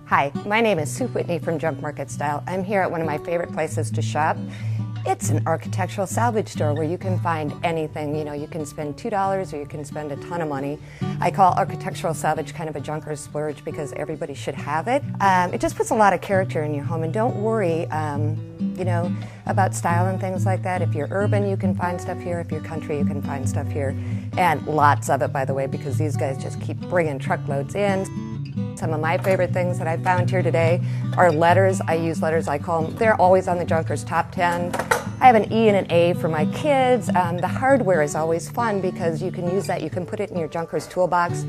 Hi, my name is Sue Whitney from Junk Market Style. I'm here at one of my favorite places to shop. It's an architectural salvage store where you can find anything. You know, you can spend $2 or you can spend a ton of money. I call architectural salvage kind of a junker's splurge because everybody should have it. It just puts a lot of character in your home, and don't worry, you know, about style and things like that. If you're urban, you can find stuff here. If you're country, you can find stuff here. And lots of it, by the way, because these guys just keep bringing truckloads in. Some of my favorite things that I found here today are letters. I use letters, I call them, they're always on the Junker's Top 10. I have an E and an A for my kids. The hardware is always fun because you can use that. You can put it in your Junker's toolbox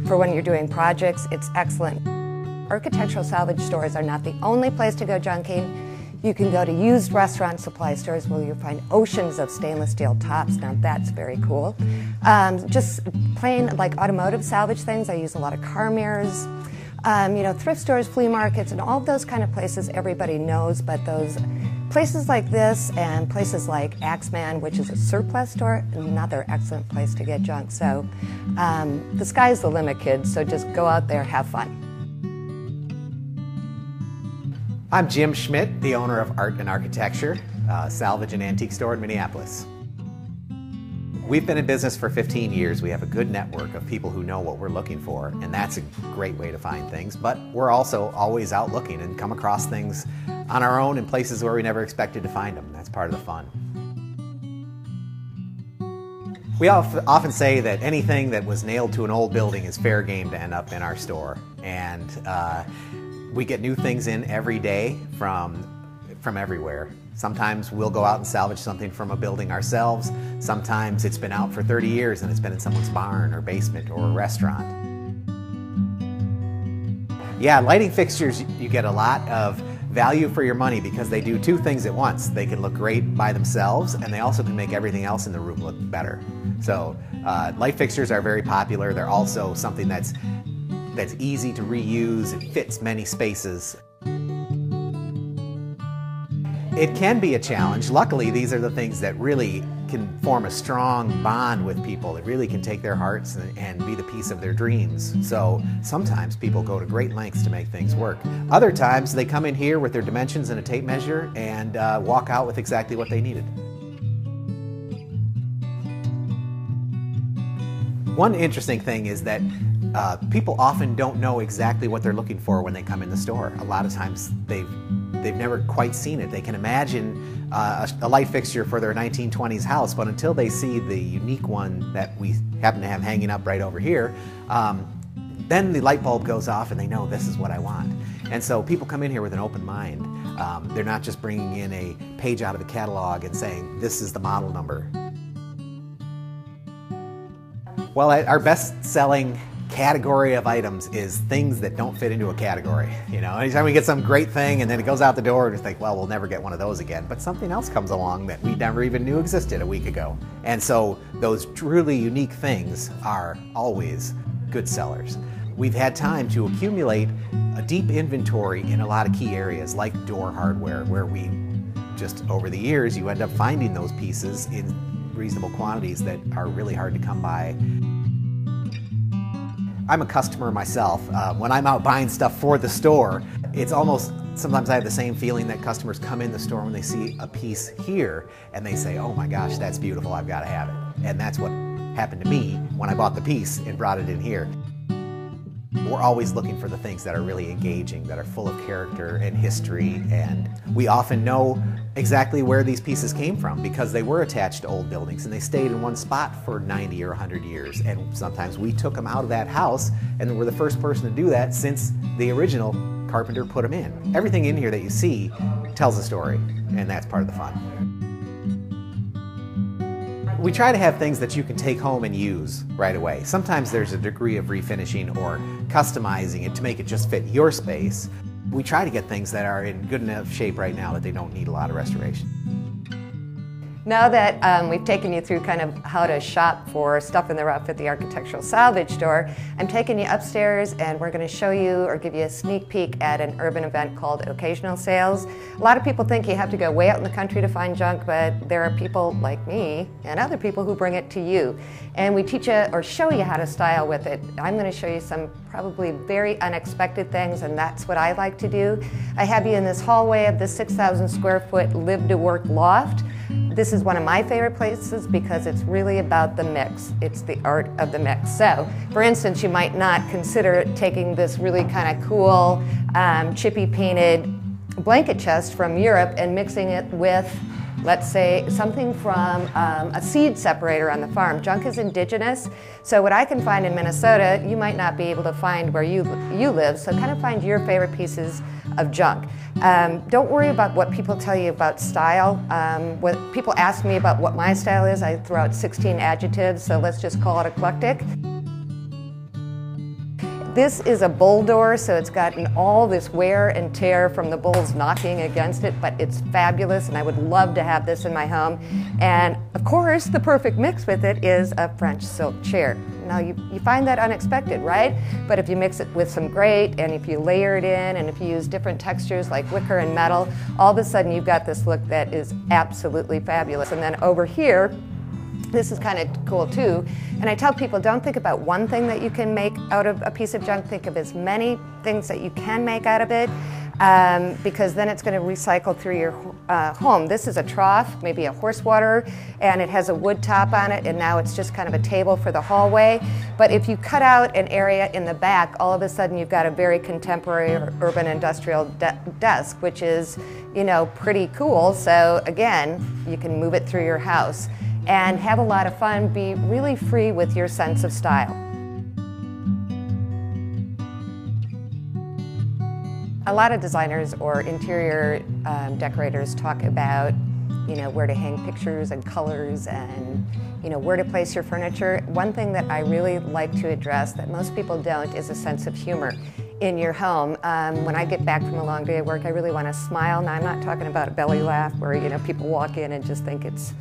for when you're doing projects. It's excellent. Architectural salvage stores are not the only place to go junking. You can go to used restaurant supply stores where you'll find oceans of stainless steel tops. Now that's very cool. Just plain like automotive salvage things. I use a lot of car mirrors. You know, thrift stores, flea markets, and all of those kind of places everybody knows, but those places like this and places like Axeman, which is a surplus store, another excellent place to get junk. So the sky's the limit, kids, so just go out there, have fun. I'm Jim Schmidt, the owner of Art and Architecture, salvage and antique store in Minneapolis. We've been in business for 15 years. We have a good network of people who know what we're looking for, and that's a great way to find things. But we're also always out looking and come across things on our own in places where we never expected to find them. That's part of the fun. We often say that anything that was nailed to an old building is fair game to end up in our store. And we get new things in every day from everywhere. Sometimes we'll go out and salvage something from a building ourselves. Sometimes it's been out for 30 years and it's been in someone's barn or basement or a restaurant. Yeah, lighting fixtures, you get a lot of value for your money because they do two things at once. They can look great by themselves, and they also can make everything else in the room look better. So light fixtures are very popular. They're also something that's easy to reuse. It fits many spaces. It can be a challenge. Luckily, these are the things that really can form a strong bond with people. It really can take their hearts and be the piece of their dreams. So sometimes people go to great lengths to make things work. Other times they come in here with their dimensions and a tape measure and walk out with exactly what they needed. One interesting thing is that people often don't know exactly what they're looking for when they come in the store. A lot of times they've never quite seen it. They can imagine a light fixture for their 1920s house, but until they see the unique one that we happen to have hanging up right over here, then the light bulb goes off and they know this is what I want. And so people come in here with an open mind. They're not just bringing in a page out of the catalog and saying, this is the model number. Well, our best-selling category of items is things that don't fit into a category. You know, anytime we get some great thing and then it goes out the door, we think, well, we'll never get one of those again. But something else comes along that we never even knew existed a week ago. And so those truly unique things are always good sellers. We've had time to accumulate a deep inventory in a lot of key areas like door hardware, where we just over the years you end up finding those pieces in reasonable quantities that are really hard to come by. I'm a customer myself. When I'm out buying stuff for the store, it's almost, sometimes I have the same feeling that customers come in the store when they see a piece here and they say, oh my gosh, that's beautiful, I've got to have it. And that's what happened to me when I bought the piece and brought it in here. We're always looking for the things that are really engaging, that are full of character and history, and we often know exactly where these pieces came from because they were attached to old buildings and they stayed in one spot for 90 or 100 years. And sometimes we took them out of that house and we're the first person to do that since the original carpenter put them in. Everything in here that you see tells a story, and that's part of the fun. We try to have things that you can take home and use right away. Sometimes there's a degree of refinishing or customizing it to make it just fit your space. We try to get things that are in good enough shape right now that they don't need a lot of restoration. Now that we've taken you through kind of how to shop for stuff in the rough at the architectural salvage store, I'm taking you upstairs and we're going to show you or give you a sneak peek at an urban event called occasional sales. A lot of people think you have to go way out in the country to find junk, but there are people like me and other people who bring it to you. And we teach you or show you how to style with it. I'm going to show you some probably very unexpected things, and that's what I like to do. I have you in this hallway of the 6,000 square foot live to work loft. This is one of my favorite places because it's really about the mix. It's the art of the mix. So, for instance, you might not consider taking this really kind of cool, chippy painted blanket chest from Europe and mixing it with, let's say, something from a seed separator on the farm. Junk is indigenous, so what I can find in Minnesota, you might not be able to find where you live, so kind of find your favorite pieces of junk. Don't worry about what people tell you about style. When people ask me about what my style is, I throw out 16 adjectives, so let's just call it eclectic. This is a bull door, so it's gotten all this wear and tear from the bulls knocking against it, but it's fabulous, and I would love to have this in my home. And of course, the perfect mix with it is a French silk chair. Now, you find that unexpected, right? But if you mix it with some grate, and if you layer it in, and if you use different textures like wicker and metal, all of a sudden you've got this look that is absolutely fabulous. And then over here, this is kind of cool too, and I tell people, don't think about one thing that you can make out of a piece of junk, think of as many things that you can make out of it, because then it's going to recycle through your home. This is a trough, maybe a horse water, and it has a wood top on it, and now it's just kind of a table for the hallway. But if you cut out an area in the back, all of a sudden you've got a very contemporary urban industrial desk, which is, you know, pretty cool. So again, you can move it through your house and have a lot of fun, be really free with your sense of style. A lot of designers or interior decorators talk about, you know, where to hang pictures and colors and, you know, where to place your furniture. One thing that I really like to address that most people don't is a sense of humor in your home. When I get back from a long day of work, I really want to smile. Now, I'm not talking about a belly laugh where, you know, people walk in and just think it's,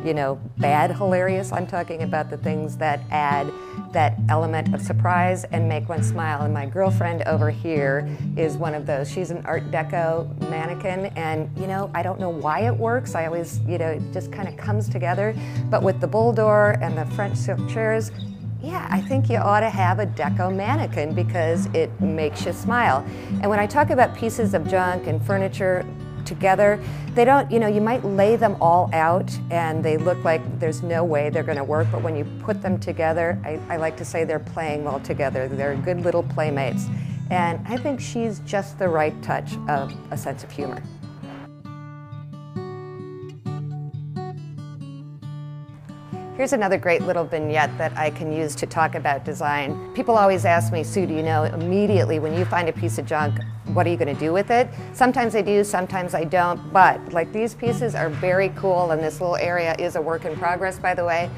you know, bad hilarious. I'm talking about the things that add that element of surprise and make one smile. And my girlfriend over here is one of those. She's an Art Deco mannequin, and, you know, I don't know why it works. I always, you know, it just kind of comes together. But with the bull door and the French silk chairs, yeah, I think you ought to have a deco mannequin because it makes you smile. And when I talk about pieces of junk and furniture together, they don't, you know, you might lay them all out and they look like there's no way they're going to work, but when you put them together, I like to say they're playing well together. They're good little playmates. And I think she's just the right touch of a sense of humor. Here's another great little vignette that I can use to talk about design. People always ask me, Sue, do you know immediately when you find a piece of junk, what are you going to do with it? Sometimes I do, sometimes I don't, but like these pieces are very cool, and this little area is a work in progress, by the way.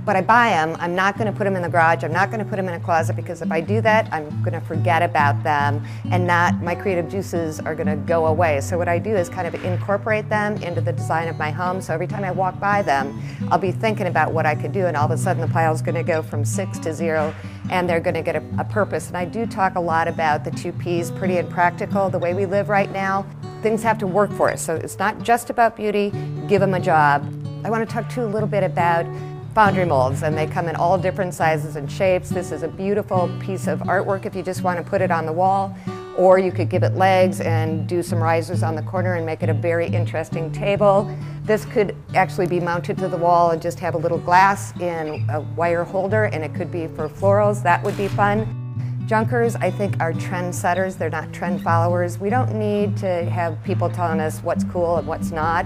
But I buy them, I'm not going to put them in the garage, I'm not going to put them in a closet, because if I do that, I'm going to forget about them and my creative juices are going to go away. So what I do is kind of incorporate them into the design of my home, so every time I walk by them, I'll be thinking about what I could do, and all of a sudden the pile's going to go from 6 to 0, and they're going to get a purpose. And I do talk a lot about the 2 Ps, pretty and practical. The way we live right now, things have to work for us, so it's not just about beauty, give them a job. I want to talk to you a little bit about foundry molds, and they come in all different sizes and shapes. This is a beautiful piece of artwork if you just want to put it on the wall, or you could give it legs and do some risers on the corner and make it a very interesting table. This could actually be mounted to the wall and just have a little glass in a wire holder, and it could be for florals. That would be fun. Junkers, I think, are trendsetters. They're not trend followers. We don't need to have people telling us what's cool and what's not.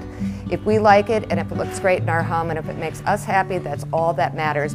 If we like it, and if it looks great in our home, and if it makes us happy, that's all that matters.